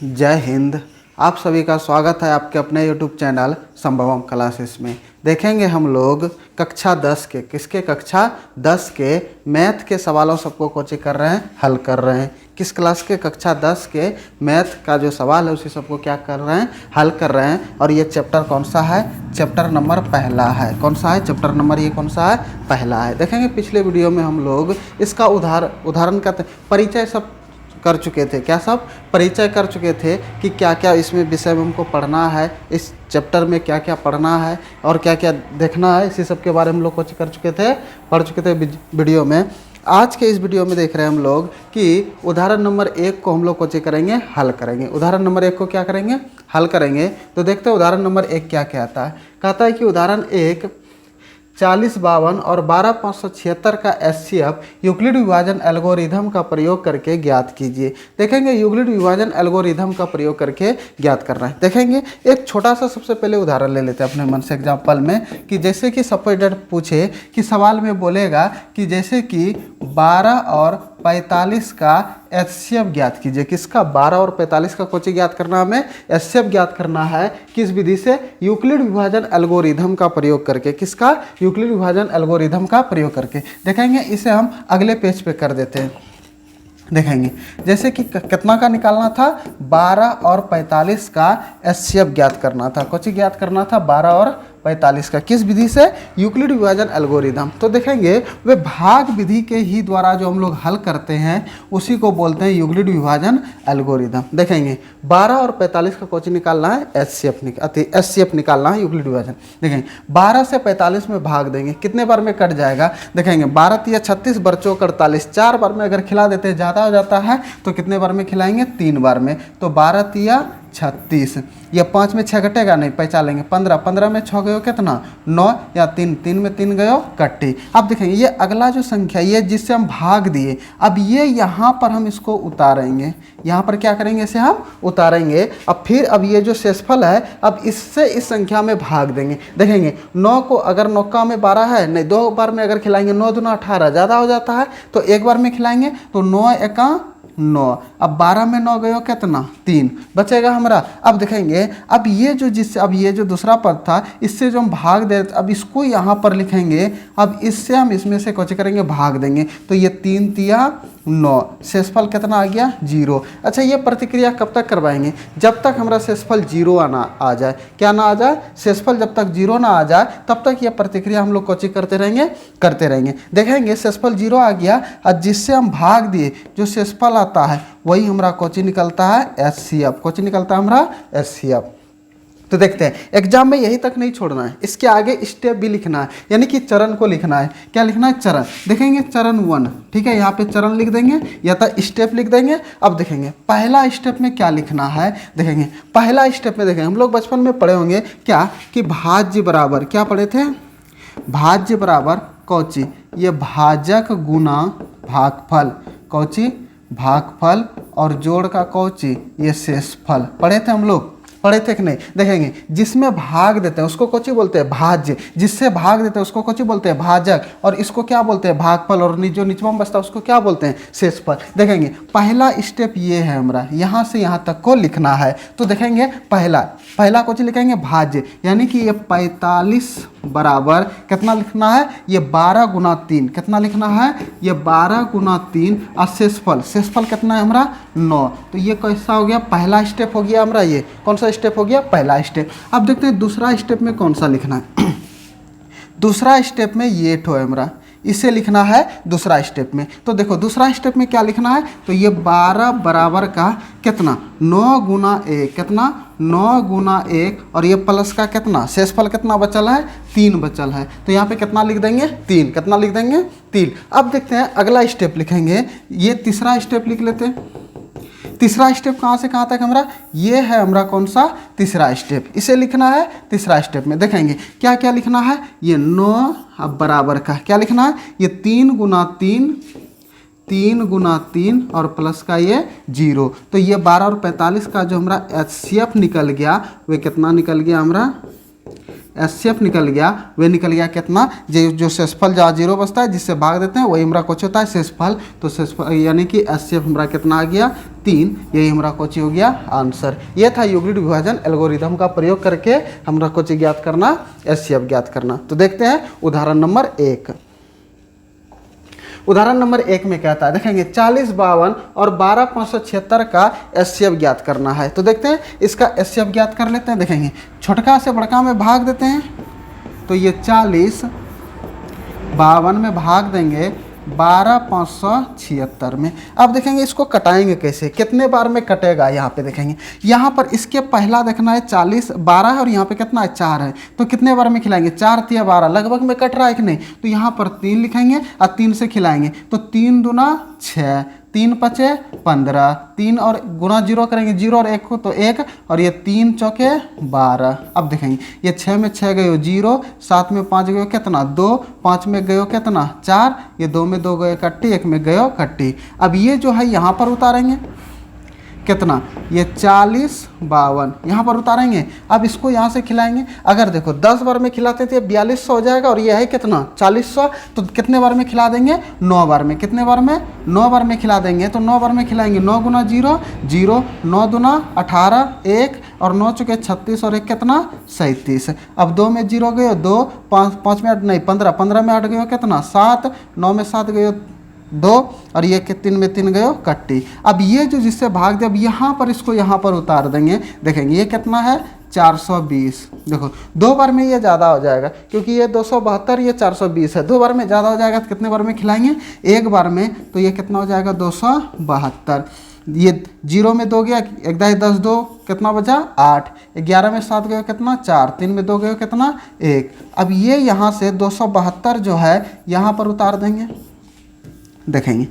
जय हिंद। आप सभी का स्वागत है आपके अपने YouTube चैनल संभवम क्लासेस में। देखेंगे हम लोग कक्षा 10 के कक्षा 10 के मैथ के सवालों सबको कोचिंग कर रहे हैं, हल कर रहे हैं। किस क्लास के? कक्षा 10 के मैथ का जो सवाल है उसी सबको क्या कर रहे हैं, हल कर रहे हैं। और ये चैप्टर कौन सा है? चैप्टर नंबर पहला है। कौन सा है? चैप्टर नंबर ये कौन सा है? पहला है। देखेंगे पिछले वीडियो में हम लोग इसका उदाहरण का परिचय सब कर चुके थे। क्या सब परिचय कर चुके थे कि क्या क्या इसमें विषय में हमको पढ़ना है, इस चैप्टर में क्या क्या पढ़ना है और क्या क्या देखना है, इसी सब के बारे में हम लोग कुछ पढ़ चुके थे वीडियो में। आज के इस वीडियो में देख रहे हैं हम लोग कि उदाहरण नंबर 1 को हम लोग कोचिंग करेंगे, हल करेंगे। उदाहरण नंबर 1 को क्या करेंगे? हल करेंगे। तो देखते हैं उदाहरण नंबर 1 क्या कहता है। कहता है कि उदाहरण 1 4052 और 12576 का एचसीएफ यूक्लिड विभाजन एल्गोरिथम का प्रयोग करके ज्ञात कीजिए। देखेंगे यूक्लिड विभाजन एल्गोरिथम का प्रयोग करके ज्ञात करना है। देखेंगे एक छोटा सा सबसे पहले उदाहरण ले लेते हैं अपने मन से एग्जाम्पल में कि जैसे कि सपोज पूछे कि सवाल में बोलेगा कि जैसे कि 12 और 45 का एचसीएफ ज्ञात कीजिए। किसका? 12 और 45 का कोचिंग ज्ञात करना, हमें एचसीएफ ज्ञात करना है। किस विधि से? यूक्लिड विभाजन एल्गोरिथम का प्रयोग करके। किसका? यूक्लिड विभाजन एल्गोरिथम का प्रयोग करके। देखेंगे इसे हम अगले पेज पे कर देते हैं। देखेंगे जैसे कि कितना का निकालना था? 12 और 45 का एचसीएफ ज्ञात करना था। कोचिंग ज्ञात करना था 12 और 45 का। किस विधि से? यूक्लिड विभाजन एल्गोरिथम। तो देखेंगे वे भाग विधि के ही द्वारा जो हम लोग हल करते हैं उसी को बोलते हैं यूक्लिड विभाजन एल्गोरिथम। देखेंगे 12 और 45 का कोचिंग निकालना है, एचसीएफ निकालना है, यूक्लिड विभाजन। देखेंगे 12 से 45 में भाग देंगे, कितने बार में कट जाएगा? देखेंगे 12 तिया 36, बरचों 48, 4 बार में अगर खिला देते हैं ज़्यादा हो जाता है तो कितने बार में खिलाएंगे? 3 बार में। तो 12 तिया 36, या 5 में 6 घटेगा नहीं, पहचान लेंगे 15, 15 में 6 गयो कितना? 9, या 3, 3 में 3 गयो कट्टी। अब देखेंगे ये अगला जो संख्या ये जिससे हम भाग दिए, अब ये यहाँ पर हम इसको उतारेंगे। यहाँ पर क्या करेंगे? इसे हम उतारेंगे। अब फिर अब ये जो शेषफल है अब इससे इस संख्या में भाग देंगे। देखेंगे 9 को अगर 9 में 12 है, नहीं 2 बार में अगर खिलाएंगे 9 दूना 18, ज़्यादा हो जाता है तो 1 बार में खिलाएंगे तो 9 एका 9। अब 12 में 9 गयो कितना? 3 बचेगा हमारा। अब देखेंगे अब ये जो ये जो दूसरा पद था इससे जो हम भाग दे, अब इसको यहाँ पर लिखेंगे। अब इससे हम इसमें से कुछ करेंगे, भाग देंगे। तो ये 3 तिया 9, शेषफल कितना आ गया? 0। अच्छा ये प्रतिक्रिया कब तक करवाएंगे? जब तक हमारा शेषफल 0 आ जाए। क्या ना आ जाए? शेषफल जब तक 0 ना आ जाए तब तक ये प्रतिक्रिया हम लोग कोचिंग करते रहेंगे। देखेंगे शेषफल 0 आ गया और जिससे हम भाग दिए जो शेषफल आता है वही हमारा कोचिंग निकलता है एचसीएफ। कोचिंग निकलता है हमारा एचसीएफ। तो देखते हैं एग्जाम में यही तक नहीं छोड़ना है, इसके आगे स्टेप भी लिखना है, यानी कि चरण को लिखना है। क्या लिखना है? चरण। देखेंगे चरण 1, ठीक है, यहाँ पे चरण लिख देंगे या तो स्टेप लिख देंगे। अब देखेंगे पहला स्टेप में क्या लिखना है। देखेंगे पहला स्टेप में देखेंगे हम लोग बचपन में पढ़े होंगे क्या कि भाज्य बराबर, क्या पढ़े थे? भाज्य बराबर कौची? ये भाजक गुना भागफल। कौची? भागफल। और जोड़ का कौची? ये शेषफल। पढ़े थे हम लोग? पढ़े थे कि नहीं? देखेंगे जिसमें भाग देते हैं उसको कौची बोलते हैं? भाज्य। जिससे भाग देते हैं उसको कौची बोलते हैं? भाजक। और इसको क्या बोलते हैं? भागफल। और जो निचवा में बचता है उसको क्या बोलते हैं? शेषफल। देखेंगे पहला स्टेप ये है हमारा, यहाँ से यहाँ तक को लिखना है। तो देखेंगे पहला कौची लिखेंगे? भाज्य, यानी कि ये 45 बराबर कितना लिखना है? ये 12 गुना 3। कितना लिखना है? ये 12 गुना 3। और शेषफल कितना है हमारा? 9। तो ये कैसा हो गया? पहला स्टेप हो गया हमारा। ये कौन सा स्टेप हो गया? पहला स्टेप। अब देखते हैं दूसरा स्टेप में कौन सा लिखना है। दूसरा स्टेप में ये ठो है हमारा, इसे लिखना है दूसरा स्टेप में। तो देखो दूसरा स्टेप में क्या लिखना है? तो ये 12 बराबर का कितना? 9 गुना 1। कितना? 9 गुना 1। और ये प्लस का कितना? शेषफल कितना बचल है? 3 बचल है। तो यहाँ पे कितना लिख देंगे? 3। कितना लिख देंगे? 3। अब देखते हैं अगला स्टेप लिखेंगे। ये तीसरा स्टेप लिख लेते हैं। तीसरा स्टेप कहाँ से कहाँ तक हमारा? ये है हमारा कौन सा? तीसरा स्टेप। इसे लिखना है तीसरा स्टेप में। देखेंगे क्या क्या लिखना है? ये 9 अब बराबर का क्या लिखना है? ये 3 गुना 3, 3 गुना 3 और प्लस का ये 0। तो ये 12 और 45 का जो हमारा एचसीएफ निकल गया वे कितना निकल गया हमारा? एचसीएफ निकल गया, वे निकल गया कितना, जो शेषफल जहाँ 0 बचता है जिससे भाग देते हैं वही हमारा कोची होता है शेषफल। तो शेषफल यानी कि एचसीएफ हमारा कितना आ गया 3, यही हमारा कोची हो गया आंसर। ये था यूक्लिड विभाजन एल्गोरिथम का प्रयोग करके हमारा कोची ज्ञात करना, एचसीएफ ज्ञात करना। तो देखते हैं उदाहरण नंबर 1। उदाहरण नंबर 1 में कहता है, देखेंगे 40, 52 और 12, 576 का एचसीएफ ज्ञात करना है। तो देखते हैं इसका एचसीएफ ज्ञात कर लेते हैं। देखेंगे छोटका से बड़का में भाग देते हैं, तो ये 40 52 में भाग देंगे 12 576 में। अब देखेंगे इसको कटाएंगे कैसे, कितने बार में कटेगा, यहाँ पे देखेंगे। यहाँ पर इसके पहला देखना है 40 12 है और यहाँ पे कितना है 4 है, तो कितने बार में खिलाएंगे, 4 तिया 12 लगभग में कट रहा है कि नहीं, तो यहाँ पर 3 लिखेंगे और 3 से खिलाएंगे, तो 3 दूना 6, 3 पचे 15, 3 और गुना 0 करेंगे, 0 और 1 को तो 1, और ये 3 चौके 12। अब देखेंगे ये 6 में 6 गए 0, 7 में 5 गए कितना 2, 5 में गए कितना 4, ये 2 में 2 गए कट्टी, 1 में गए कट्टी। अब ये जो है यहाँ पर उतारेंगे कितना, ये 40 52 यहाँ पर उतारेंगे। अब इसको यहाँ से खिलाएंगे, अगर देखो 10 बार में खिलाते थे 4200 हो जाएगा, और ये है कितना 4400, तो कितने बार में खिला देंगे 9 बार में, कितने बार में 9 बार में खिला देंगे। तो 9 बार में खिलाएंगे, 9 गुना 0 0, 9 दूना 18 1, और 9 चुके 36 और 1 कितना 37। अब 2 में 0 गए 2, 5 में 8 नहीं 15, 15 में 8 गए कितना 7, 9 में 7 गए 2, और ये के 3 में 3 गए कट्टी। अब ये जो जिससे भाग दे, अब यहाँ पर इसको यहाँ पर उतार देंगे। देखेंगे ये कितना है 420। देखो 2 बार में ये ज़्यादा हो जाएगा, क्योंकि ये 272 ये 420 है, 2 बार में ज़्यादा हो जाएगा। तो कितने बार में खिलाएंगे, 1 बार में, तो ये कितना हो जाएगा 272। ये 0 में 2 गया, 1 10 10 2 कितना बचा 8, 11 में 7 गए कितना 4, 3 में 2 गए कितना 1। अब ये यहाँ से 272 जो है यहाँ पर उतार देंगे। देखेंगे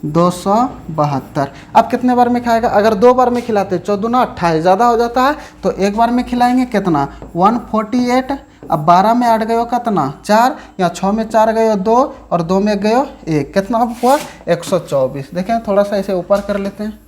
272। अब कितने बार में खाएगा, अगर 2 बार में खिलाते 14 28 ज़्यादा हो जाता है, तो 1 बार में खिलाएंगे कितना 148। अब 12 में 8 गए कितना 4, या 6 में 4 गए 2, और 2 में गए 1, कितना हुआ 124। देखें थोड़ा सा इसे ऊपर कर लेते हैं।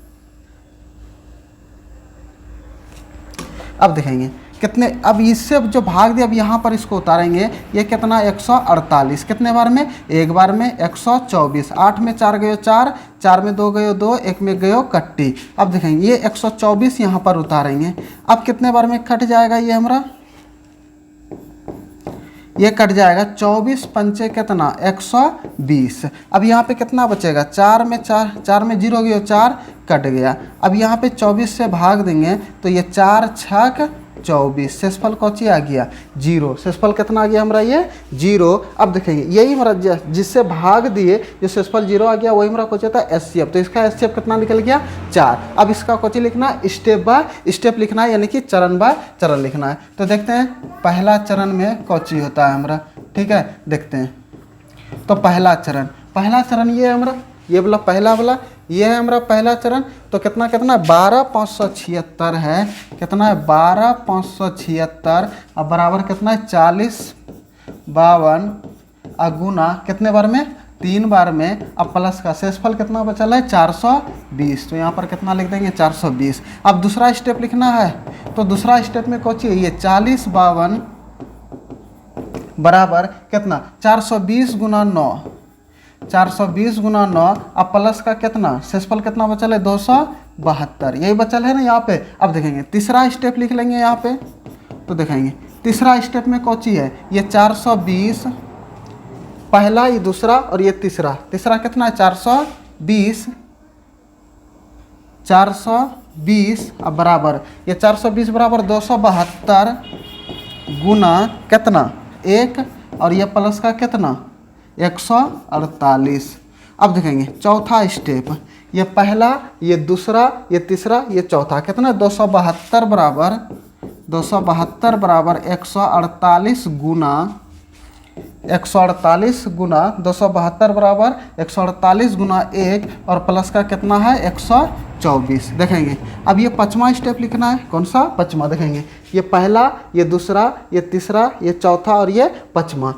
अब देखेंगे कितने, अब इससे जो भाग दिया, अब यहाँ पर इसको उतारेंगे, ये कितना 148, कितने बार में 1 बार में 124। 8 में 4 गए 4, 4 में 2 गए 2, 1 में गए कट्टी। अब देखेंगे ये 124 यहाँ पर उतारेंगे। अब कितने बार में कट जाएगा ये हमारा, ये कट जाएगा 24 पंचे कितना 120। अब यहाँ पे कितना बचेगा, 4 में 0 गया 4 कट गया। अब यहाँ पे 24 से भाग देंगे, तो ये 4 6 24, शेषफल कौची आ गया 0। शेषफल कितना आ गया हमारा ये 0। अब देखेंगे यही हमारा जिससे भाग दिए जो शेषफल 0 आ गया वही हमारा कौची होता है एचसीएफ। तो इसका एचसीएफ कितना निकल गया 4। अब इसका कौची लिखना, स्टेप बाय स्टेप लिखना है, यानी कि चरण बाय चरण लिखना है। तो देखते हैं पहला चरण में कौची होता है हमारा, ठीक है देखते हैं। तो पहला चरण ये है हमारा, ये वाला पहला वाला ये है हमारा पहला चरण। तो कितना 12 576 है, कितना है 12 576, अब बराबर कितना है 40 52 गुना कितने बार में 3 बार में। अब प्लस का शेषफल कितना बचल है 420, तो यहाँ पर कितना लिख देंगे 420। अब दूसरा स्टेप लिखना है, तो दूसरा स्टेप में कौन सी ये 40 52 बराबर कितना 420 गुना 9, 420 गुना 9, अब प्लस का कितना शेषफल कितना बचल है 272, यही बचल है ना यहाँ पे। अब देखेंगे तीसरा स्टेप लिख लेंगे यहाँ पे, तो देखेंगे तीसरा स्टेप में कौची है ये 420, पहला ये दूसरा और ये तीसरा, तीसरा कितना है 420 अब बराबर ये 420 बराबर 272 गुना कितना 1, और ये प्लस का कितना 148। अब देखेंगे चौथा स्टेप, ये पहला ये दूसरा ये तीसरा ये चौथा, कितना 272 बराबर 148 गुना 272 बराबर 148 गुना 1, और प्लस का कितना है 124। देखेंगे अब ये पाँचवा स्टेप लिखना है, कौन सा पाँचवा, देखेंगे ये पहला ये दूसरा ये तीसरा ये चौथा और ये पाँचवा।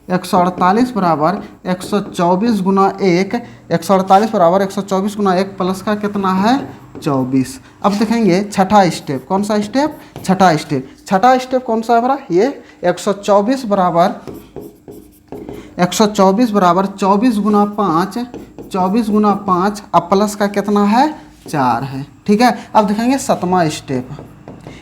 148 बराबर 124 गुना 1, 148 बराबर 124 गुना 1, प्लस का कितना है 24। अब देखेंगे छठा स्टेप, कौन सा स्टेप? छठा स्टेप। छठा स्टेप कौन सा है हमारा? ये 124 बराबर 124 बराबर 24 गुना 5, 24 गुना 5, अब प्लस का कितना है? 4 है। ठीक है, अब देखेंगे सातवां स्टेप,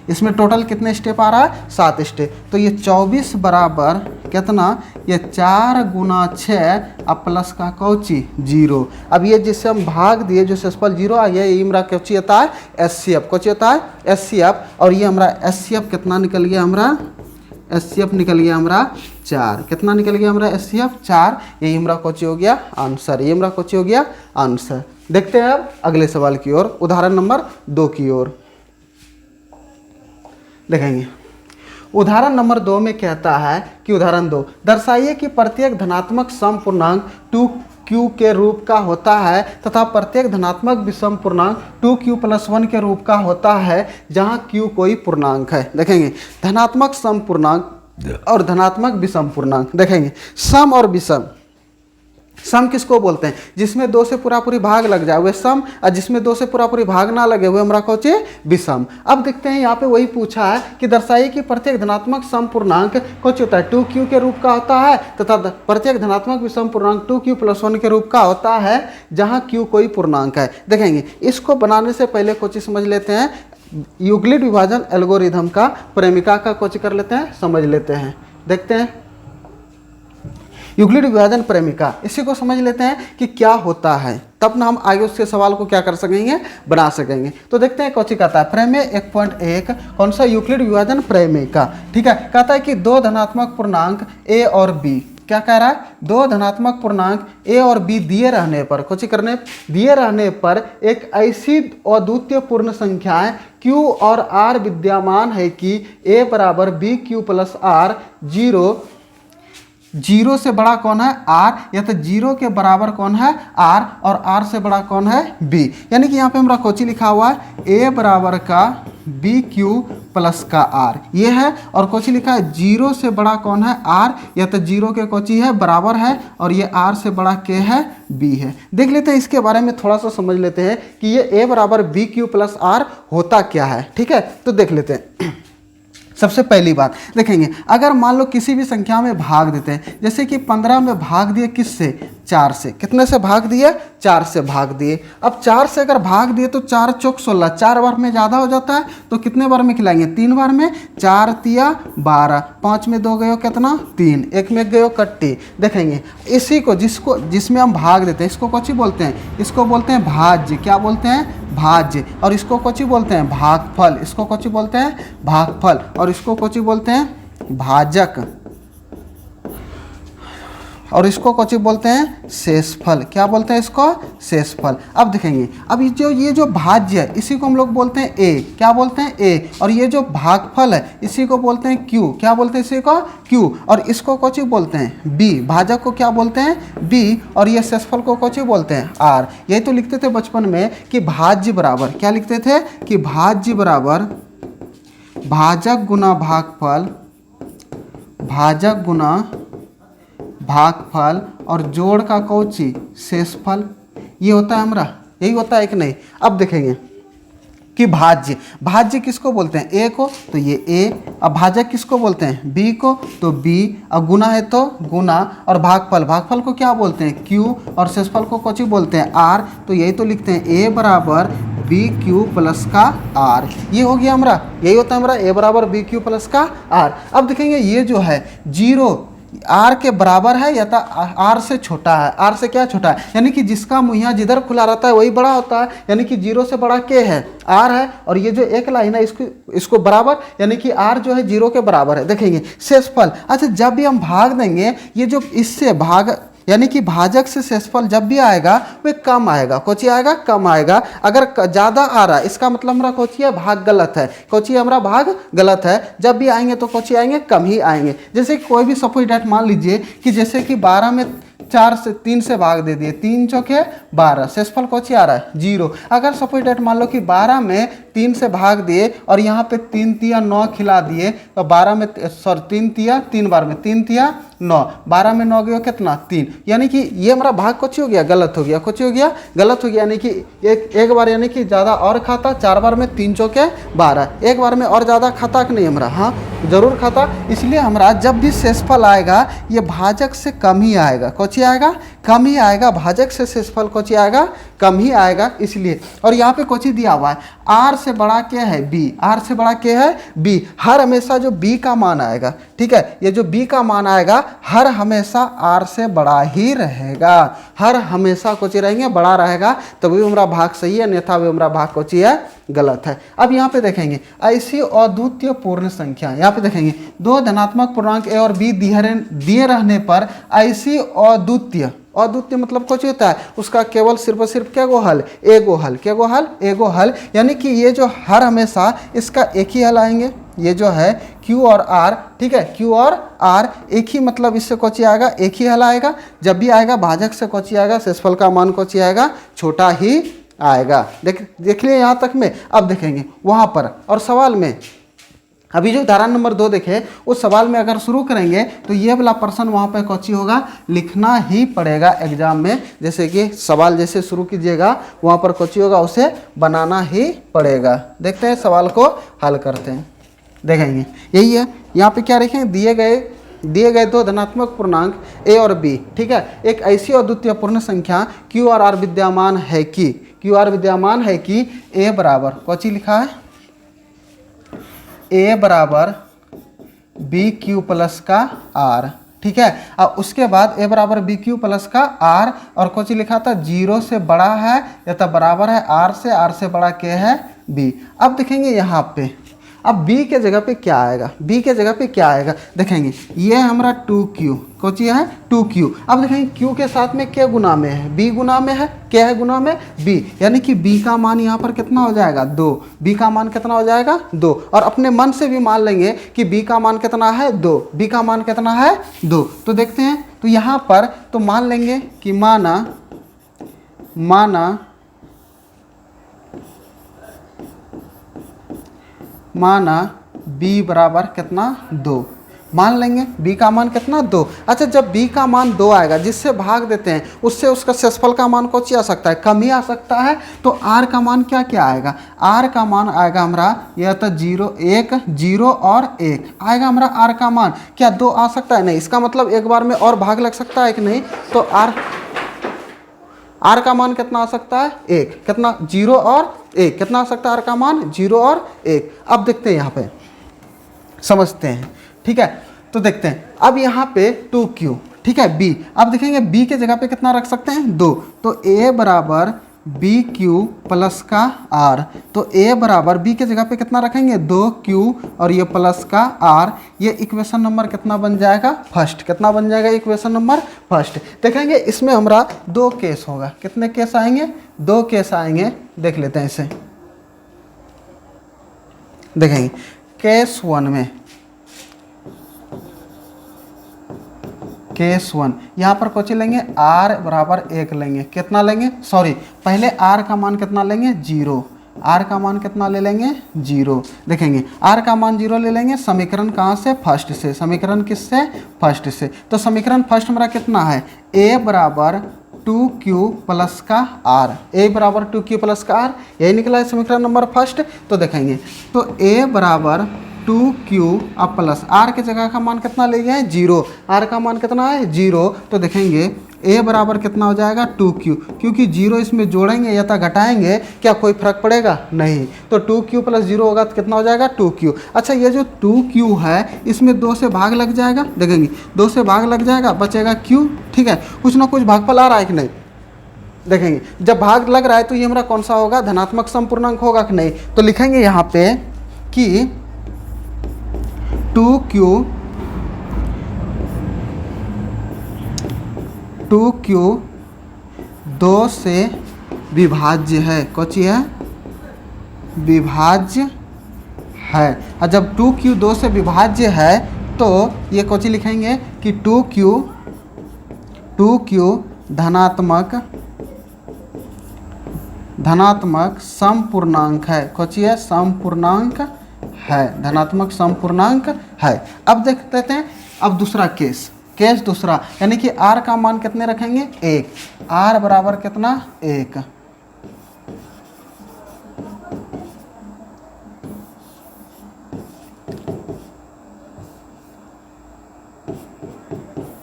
इसमें टोटल कितने स्टेप आ रहा है? 7 स्टेप। तो ये 24 बराबर कितना? ये 4 गुना 6, अब प्लस का कौची? 0। अब ये जिससे हम भाग दिए जो सेसफल 0 आ गया, ये हमारा कौची होता है? एचसीएफ। कौची होता है? एचसीएफ। और ये हमारा एचसीएफ कितना निकल गया हमारा? एचसीएफ निकल गया हमारा 4। कितना निकल गया हमारा एचसीएफ? 4। यही हमारा कौची हो गया? आंसर। ये हमारा कौची हो गया? आंसर। देखते हैं अब अगले सवाल की ओर, उदाहरण नंबर 2 की ओर देखेंगे। उदाहरण नंबर 2 में कहता है कि उदाहरण 2, दर्शाइए कि प्रत्येक धनात्मक सम पूर्णांक 2q के रूप का होता है तथा प्रत्येक धनात्मक विषम पूर्णांक 2q + 1 के रूप का होता है जहां q कोई पूर्णांक है। देखेंगे धनात्मक सम पूर्णांक और धनात्मक विषम पूर्णांक। देखेंगे सम और विषम। सम किसको बोलते हैं? जिसमें 2 से पूरा पूरी भाग लग जाए वह सम, और जिसमें 2 से पूरा पूरी भाग ना लगे वह हमारा कौचे? विषम। अब देखते हैं यहाँ पे वही पूछा है कि दर्शाइए कि प्रत्येक धनात्मक सम पूर्णांक कौच होता है? 2q के रूप का होता है तथा प्रत्येक धनात्मक विषम पूर्णांक 2q + 1 के रूप का होता है जहाँ q कोई पूर्णांक है। देखेंगे इसको बनाने से पहले कौची समझ लेते हैं, यूक्लिड विभाजन एल्गोरिथम का प्रेमिका का कौची कर लेते हैं, समझ लेते हैं। देखते हैं यूक्लिड विभाजन प्रेमिका, इसी को समझ लेते हैं कि क्या होता है, तब ना हम आगे उसके सवाल को क्या कर सकेंगे? बना सकेंगे। तो देखते हैं कौची कहता है। प्रमेय 1.1 कौन सा? यूक्लिड विभाजन प्रेमिका। ठीक है, कहता है कि 2 धनात्मक पूर्णांक a और b, क्या कह रहा है? 2 धनात्मक पूर्णांक a और b दिए रहने पर, कुछ करने दिए रहने पर एक ऐसी अद्वितीय पूर्ण संख्याएं q और r विद्यमान है कि a बराबर bq + r, 0 से बड़ा कौन है? r, या तो 0 के बराबर कौन है? r, और r से बड़ा कौन है? b। यानी कि यहाँ पे हमारा कोची लिखा हुआ है a बराबर का bq + का r, ये है। और कोची लिखा है 0 से बड़ा कौन है? r, या तो 0 के कोची है बराबर है, और ये r से बड़ा k है? b है। देख लेते हैं इसके बारे में थोड़ा सा समझ लेते हैं कि ये a बराबर bq + r होता क्या है। ठीक है, तो देख लेते हैं। सबसे पहली बात देखेंगे, अगर मान लो किसी भी संख्या में भाग देते हैं, जैसे कि 15 में भाग दिए किससे? 4 से। कितने से भाग दिए? 4 से भाग दिए। अब 4 से अगर भाग दिए तो 4 चौक 16, 4 बार में ज़्यादा हो जाता है तो कितने बार में खिलाएंगे? 3 बार में। 4 तिया 12, 5 में 2 गयो कितना? 3, 1 में गयो कट्टी। देखेंगे इसी को जिसमें हम भाग देते हैं इसको कौची बोलते हैं? इसको बोलते हैं भाज्य। क्या बोलते हैं? भाज्य। और इसको कौची बोलते हैं? भागफल। इसको कौची बोलते हैं? भागफल। और इसको कौची बोलते हैं? भाजक। और इसको कौची बोलते हैं? शेषफल। क्या बोलते हैं इसको? शेषफल। अब देखेंगे, अब ये जो भाज्य है इसी को हम लोग बोलते हैं a। क्या बोलते हैं? a। और ये जो भागफल है इसी को बोलते हैं q। क्या बोलते हैं इसी को? q। और इसको कौची बोलते हैं? b। भाजक को क्या बोलते हैं? b। और ये शेषफल को कौची बोलते हैं? r। यही तो लिखते थे बचपन में कि भाज्य बराबर, क्या लिखते थे? कि भाज्य बराबर भाजक गुना भागफल, भाजक गुना भागफल, और जोड़ का कौची? शेषफल। ये होता है हमारा, यही होता है कि नहीं? अब देखेंगे कि भाज्य किसको बोलते हैं? a को, तो ये a। अब भाजक किसको बोलते हैं? b को, तो b। अब गुना है तो गुना। और भागफल को क्या बोलते हैं? q। और शेषफल को कौची बोलते हैं? r। तो यही तो लिखते हैं a बराबर bq + का r। ये हो गया हमारा, यही होता है हमारा a बराबर bq + का r। अब देखेंगे ये जो है 0 r के बराबर है या तो r से छोटा है। r से क्या छोटा है? यानी कि जिसका मुहैया जिधर खुला रहता है वही बड़ा होता है। यानी कि 0 से बड़ा k है, r है। और ये जो एक लाइन है इसको बराबर, यानी कि r जो है 0 के बराबर है। देखेंगे शेषफल। अच्छा, जब भी हम भाग देंगे ये जो इससे भाग, यानी कि भाजक से शेषफल जब भी आएगा वह कम आएगा। कोची आएगा? कम आएगा। अगर ज़्यादा आ रहा है इसका मतलब हमारा कोची है? भाग गलत है। कोची हमारा भाग गलत है। जब भी आएंगे तो कोची आएंगे? कम ही आएंगे। जैसे कोई भी सपोज डेट मान लीजिए कि जैसे कि 12 में 3 से भाग दे दिए, 3 चौके 12, शेषफल कोची आ रहा है? 0। अगर सपोज डेट मान लो कि 12 में 3 से भाग दिए और यहाँ पे 3 तिया 9 खिला दिए तो 12 में 3 तिया 3 बार में 3 तिया 9, 12 में 9 गया कितना 3, यानी कि ये हमारा भाग कुछ हो गया गलत हो गया, कुछ हो गया गलत हो गया, यानी कि एक बार यानी कि ज़्यादा और खाता, 4 बार में 3 चौके 12, एक बार में और ज़्यादा खाता कि नहीं हमारा, हाँ जरूर खाता। इसलिए हमारा जब भी शेषफल आएगा ये भाजक से कम ही आएगा, कोची आएगा कम ही आएगा, भाजक से शेषफल कोची आएगा कम ही आएगा इसलिए। और यहाँ पे कोची दिया हुआ है आर से बड़ा क्या है बी, आर से बड़ा क्या है बी, हर हमेशा जो बी का मान आएगा, ठीक है, ये जो बी का मान आएगा हर हमेशा आर से बड़ा ही रहेगा, हर हमेशा कोची रहेंगे बड़ा रहेगा, तभी हमारा भाग सही है, अन्यथा भी हमारा भाग कोची है गलत है। अब यहाँ पे देखेंगे ऐसी अद्वितीय पूर्ण संख्या, यहाँ पे देखेंगे दो धनात्मक पूर्णांक ए और बी दिए रहने पर ऐसी अद्वितीय, अद्वितीय मतलब कुछ होता है उसका केवल सिर्फ और सिर्फ क्या गो हल, एगो हल, क्या गो हल एगो हल, यानी कि ये जो हर हमेशा इसका एक ही हल आएंगे, ये जो है Q और R, ठीक है, Q और R एक ही मतलब इससे कोची आएगा एक ही हल आएगा, जब भी आएगा भाजक से कोची आएगा शेषफल का मान कोची आएगा छोटा ही आएगा। देख लिए यहाँ तक में। अब देखेंगे वहाँ पर और सवाल में अभी जो उदाहरण नंबर 2 देखे उस सवाल में अगर शुरू करेंगे तो ये वाला प्रश्न वहाँ पे कोची होगा लिखना ही पड़ेगा एग्जाम में, जैसे कि सवाल जैसे शुरू कीजिएगा वहाँ पर कोची होगा उसे बनाना ही पड़ेगा। देखते हैं सवाल को हल करते हैं, देखेंगे यही है। यहाँ पे क्या लिखें, दिए गए दो धनात्मक पूर्णांक ए और बी, ठीक है, एक ऐसी अद्वितीय पूर्ण संख्या क्यू और आर विद्यमान है कि, क्यू आर विद्यमान है कि ए बराबर कोची लिखा है ए बराबर बी क्यू प्लस का आर, ठीक है, अब उसके बाद ए बराबर बी क्यू प्लस का आर और कोची लिखा था 0 से बड़ा है या तो बराबर है आर से बड़ा क्या है बी। अब देखेंगे यहाँ पे अब b के जगह पे क्या आएगा, b के जगह पे क्या आएगा, देखेंगे ये हमारा 2q कोची है 2q। अब देखेंगे q के साथ में क्या गुना में है, b गुना में है, क्या है गुना में b, यानी कि b का मान यहाँ पर कितना हो जाएगा 2, b का मान कितना हो जाएगा 2, और अपने मन से भी मान लेंगे कि b का मान कितना है 2, b का मान कितना है 2। तो देखते हैं तो यहाँ पर तो मान लेंगे कि माना b बराबर कितना 2, मान लेंगे b का मान कितना 2। अच्छा जब b का मान 2 आएगा जिससे भाग देते हैं उससे उसका शेषफल का मान कौन आ सकता है, कम ही आ सकता है, तो r का मान क्या क्या आएगा, r का मान आएगा हमारा यह तो 0 और 1 आएगा हमारा r का मान, क्या 2 आ सकता है नहीं, इसका मतलब एक बार में और भाग लग सकता है कि नहीं, तो r का मान कितना आ सकता है 1, कितना 0 और 1, कितना आ सकता है r का मान 0 और 1। अब देखते हैं यहाँ पे समझते हैं, ठीक है, तो देखते हैं अब यहाँ पे 2q, ठीक है, b, अब देखेंगे b के जगह पे कितना रख सकते हैं 2, तो a बराबर बी क्यू प्लस का आर, तो a बराबर b के जगह पे कितना रखेंगे 2q और ये प्लस का r, ये इक्वेशन नंबर कितना बन जाएगा फर्स्ट, कितना बन जाएगा इक्वेशन नंबर फर्स्ट। देखेंगे इसमें हमारा 2 केस होगा, कितने केस आएंगे 2 केस आएंगे, देख लेते हैं इसे, देखेंगे केस 1 में, केस 1 यहाँ पर कोची लेंगे r बराबर 1 लेंगे, कितना लेंगे सॉरी पहले r का मान कितना लेंगे 0, r का मान कितना ले लेंगे 0, देखेंगे r का मान 0 ले लेंगे, समीकरण कहाँ से फर्स्ट से, समीकरण किससे फर्स्ट से, तो समीकरण फर्स्ट हमारा कितना है a बराबर 2q प्लस का r, a बराबर 2q प्लस का r, यही निकला है समीकरण नंबर फर्स्ट। तो देखेंगे तो a बराबर 2q अब प्लस r के जगह का मान कितना ले गए हैं 0, r का मान कितना है 0, तो देखेंगे a बराबर कितना हो जाएगा 2q, क्योंकि 0 इसमें जोड़ेंगे या तो घटाएंगे क्या कोई फर्क पड़ेगा नहीं, तो 2q प्लस 0 होगा तो कितना हो जाएगा 2q। अच्छा ये जो 2q है इसमें 2 से भाग लग जाएगा, देखेंगे 2 से भाग लग जाएगा बचेगा q, ठीक है, कुछ ना कुछ भागफल आ रहा है कि नहीं, देखेंगे जब भाग लग रहा है तो ये हमारा कौन सा होगा धनात्मक समपूर्णांक होगा कि नहीं, तो लिखेंगे यहाँ पे कि 2q 2 से विभाज्य है, कौची है विभाज्य है, और जब 2q 2 से विभाज्य है तो ये कौची लिखेंगे कि 2q धनात्मक धनात्मक समपूर्णांक है। कोची है? समपूर्णांक है, धनात्मक समपूर्णांक है। अब देख लेते हैं अब दूसरा केस दूसरा, यानी कि r का मान कितने रखेंगे? 1। r बराबर कितना? 1।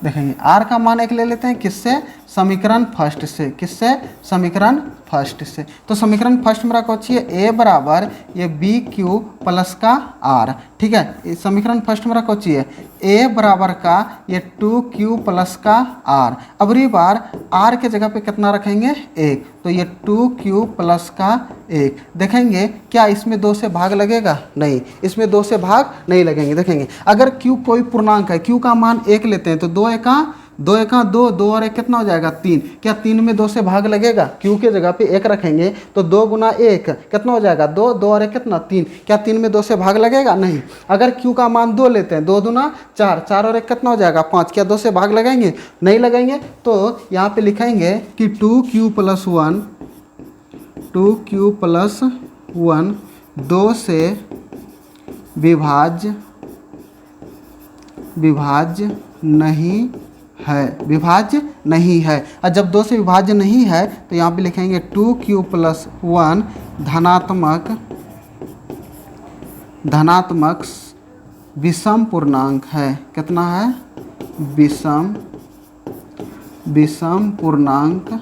देखेंगे r का मान 1 ले लेते हैं, किससे? समीकरण फर्स्ट से। किससे? समीकरण फर्स्ट से। तो समीकरण फर्स्ट मेरा कौन है? a बराबर ये बी क्यू प्लस का r। ठीक है, समीकरण फर्स्ट मेरा कौन है? a बराबर का ये 2q प्लस का r। अब रही बार r के जगह पे कितना रखेंगे? 1। तो ये 2q प्लस का 1। देखेंगे क्या इसमें 2 से भाग लगेगा? नहीं, इसमें 2 से भाग नहीं लगेंगे। देखेंगे अगर q कोई पूर्णांक है, q का मान 1 लेते हैं तो 2 एका 2 और 1 कितना हो जाएगा? 3। क्या 3 में 2 से भाग लगेगा? q के जगह पे 1 रखेंगे तो 2 गुना 1 कितना हो जाएगा? 2 और 1 कितना? 3। क्या 3 में 2 से भाग लगेगा? नहीं। अगर q का मान 2 लेते हैं, 2 दूना 4, 4 और 1 कितना हो जाएगा? 5। क्या 2 से भाग लगाएंगे? नहीं लगाएंगे। तो यहाँ पे लिखेंगे कि 2q प्लस 1 2 से विभाज्य विभाज्य नहीं है। और जब 2 से विभाज्य नहीं है तो यहाँ पे लिखेंगे 2q प्लस 1 धनात्मक विषम पूर्णांक है। कितना है? विषम पूर्णांक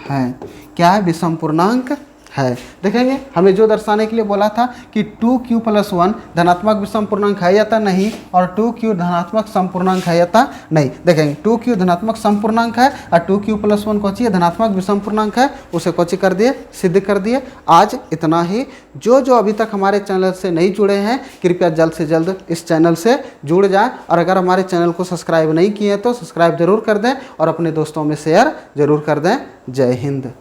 है। क्या है? विषम पूर्णांक है। देखेंगे हमने जो दर्शाने के लिए बोला था कि 2q प्लस 1 धनात्मक विषम पूर्णांक है या नहीं, और 2q धनात्मक समपूर्णांक है या नहीं। देखेंगे 2q धनात्मक समपूर्णांक है और 2q प्लस 1 कोची है? धनात्मक विषम पूर्णांक है। उसे कोची कर दिए? सिद्ध कर दिए। आज इतना ही। जो अभी तक हमारे चैनल से नहीं जुड़े हैं कृपया जल्द से जल्द इस चैनल से जुड़ जाएं, और अगर हमारे चैनल को सब्सक्राइब नहीं किए तो सब्सक्राइब जरूर कर दें और अपने दोस्तों में शेयर जरूर कर दें। जय हिंद।